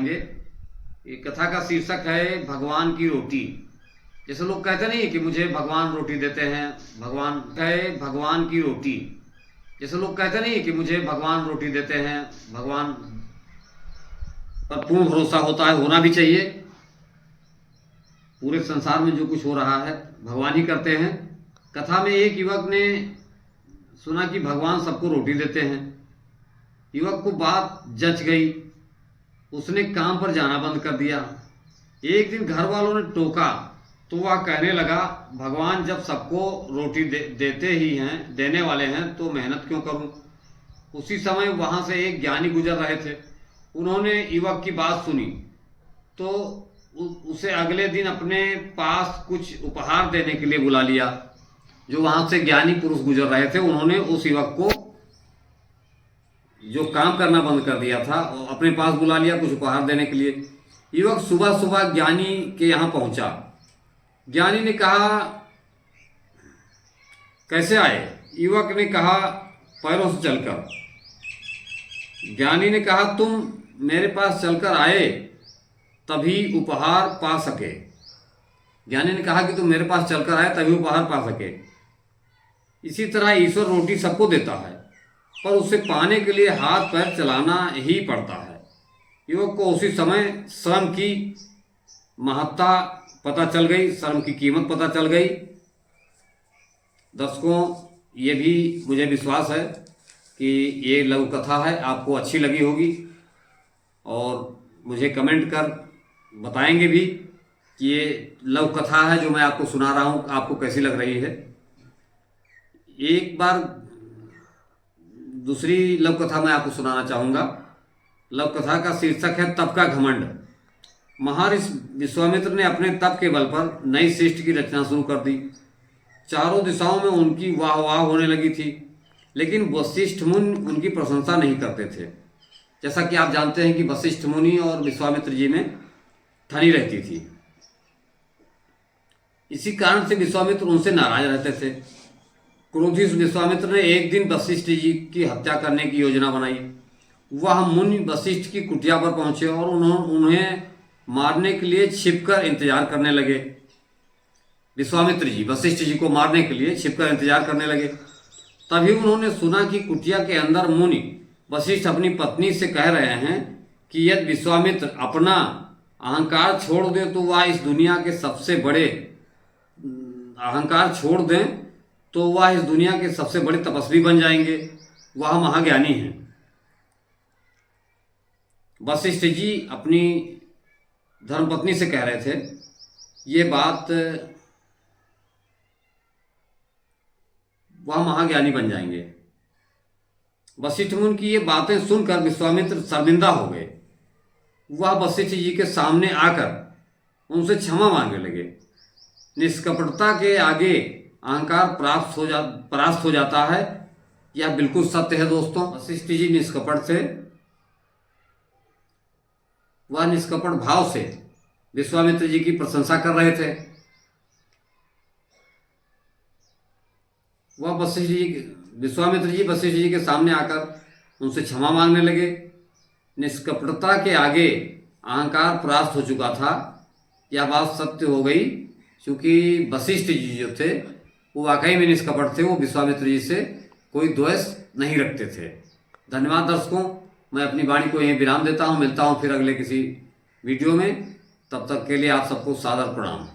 बताएंगे। ये कथा का शीर्षक है भगवान की रोटी। जैसे लोग कहते नहीं कि मुझे भगवान रोटी देते हैं, भगवान है भगवान की रोटी। जैसे लोग कहते नहीं कि मुझे भगवान रोटी देते हैं, भगवान पर पूर्ण भरोसा होता है, होना भी चाहिए। पूरे संसार में जो कुछ हो रहा है भगवान ही करते हैं। कथा में एक युवक ने सुना कि भगवान सबको रोटी देते हैं। युवक को बात जच गई, उसने काम पर जाना बंद कर दिया। एक दिन घर वालों ने टोका तो वह कहने लगा, भगवान जब सबको रोटी देते ही हैं, देने वाले हैं, तो मेहनत क्यों करूं। उसी समय वहां से एक ज्ञानी गुजर रहे थे। उन्होंने युवक की बात सुनी तो उसे अगले दिन अपने पास कुछ उपहार देने के लिए बुला लिया। जो वहां से ज्ञानी पुरुष गुजर रहे थे, उन्होंने उस युवक को जो काम करना बंद कर दिया था अपने पास बुला लिया कुछ उपहार देने के लिए। युवक सुबह सुबह ज्ञानी के यहाँ पहुंचा। ज्ञानी ने कहा, कैसे आए। युवक ने कहा, पैरों से चलकर। ज्ञानी ने कहा, तुम मेरे पास चलकर आए तभी उपहार पा सके। ज्ञानी ने कहा कि तुम मेरे पास चलकर आए तभी उपहार पा सके। इसी तरह ईश्वर रोटी सबको देता है, पर उसे पाने के लिए हाथ पैर चलाना ही पड़ता है। युवक को उसी समय श्रम की महत्ता पता चल गई, श्रम की कीमत पता चल गई। दर्शकों, ये भी मुझे विश्वास है कि ये लघु कथा है, आपको अच्छी लगी होगी और मुझे कमेंट कर बताएंगे भी कि ये लघु कथा है जो मैं आपको सुना रहा हूँ, आपको कैसी लग रही है। एक बार दूसरी लघु कथा मैं आपको सुनाना चाहूँगा। लघु कथा का शीर्षक है तप का घमंड। महर्षि विश्वामित्र ने अपने तप के बल पर नई सृष्टि की रचना शुरू कर दी। चारों दिशाओं में उनकी वाह वाह होने लगी थी, लेकिन वशिष्ठ मुनि उनकी प्रशंसा नहीं करते थे। जैसा कि आप जानते हैं कि वशिष्ठ मुनि और विश्वामित्र जी में ठनी रहती थी। इसी कारण से विश्वामित्र उनसे नाराज रहते थे। क्रोधित विश्वामित्र ने एक दिन वशिष्ठ जी की हत्या करने की योजना बनाई। वह मुनि वशिष्ठ की कुटिया पर पहुंचे और उन्हें मारने के लिए छिपकर इंतजार करने लगे। विश्वामित्र जी वशिष्ठ जी को मारने के लिए छिपकर इंतजार करने लगे। तभी उन्होंने सुना कि कुटिया के अंदर मुनि वशिष्ठ अपनी पत्नी से कह रहे हैं कि यदि विश्वामित्र अपना अहंकार छोड़ दे तो वह इस दुनिया के सबसे बड़े अहंकार छोड़ दें तो वह इस दुनिया के सबसे बड़े तपस्वी बन जाएंगे, वह महाज्ञानी हैं। वशिष्ठ जी अपनी धर्मपत्नी से कह रहे थे ये बात, वह महाज्ञानी बन जाएंगे। वशिष्ठ मुनि की ये बातें सुनकर विश्वामित्र शर्मिंदा हो गए। वह वशिष्ठ जी के सामने आकर उनसे क्षमा मांगने लगे। निष्कपटता के आगे अहंकार परास्त हो जाता है, यह बिल्कुल सत्य है दोस्तों। वशिष्ठ जी निष्कपट थे, वह निष्कपट भाव से विश्वामित्र जी की प्रशंसा कर रहे थे। वह विश्वामित्र जी वशिष्ठ जी के सामने आकर उनसे क्षमा मांगने लगे। निष्कपटता के आगे अहंकार परास्त हो चुका था, यह बात सत्य हो गई, क्योंकि वशिष्ठ जी जो थे वो वाकई में निष्कपट थे। वो विश्वामित्र जी से कोई द्वेष नहीं रखते थे। धन्यवाद दर्शकों, मैं अपनी वाणी को यहीं विराम देता हूँ। मिलता हूँ फिर अगले किसी वीडियो में। तब तक के लिए आप सबको सादर प्रणाम।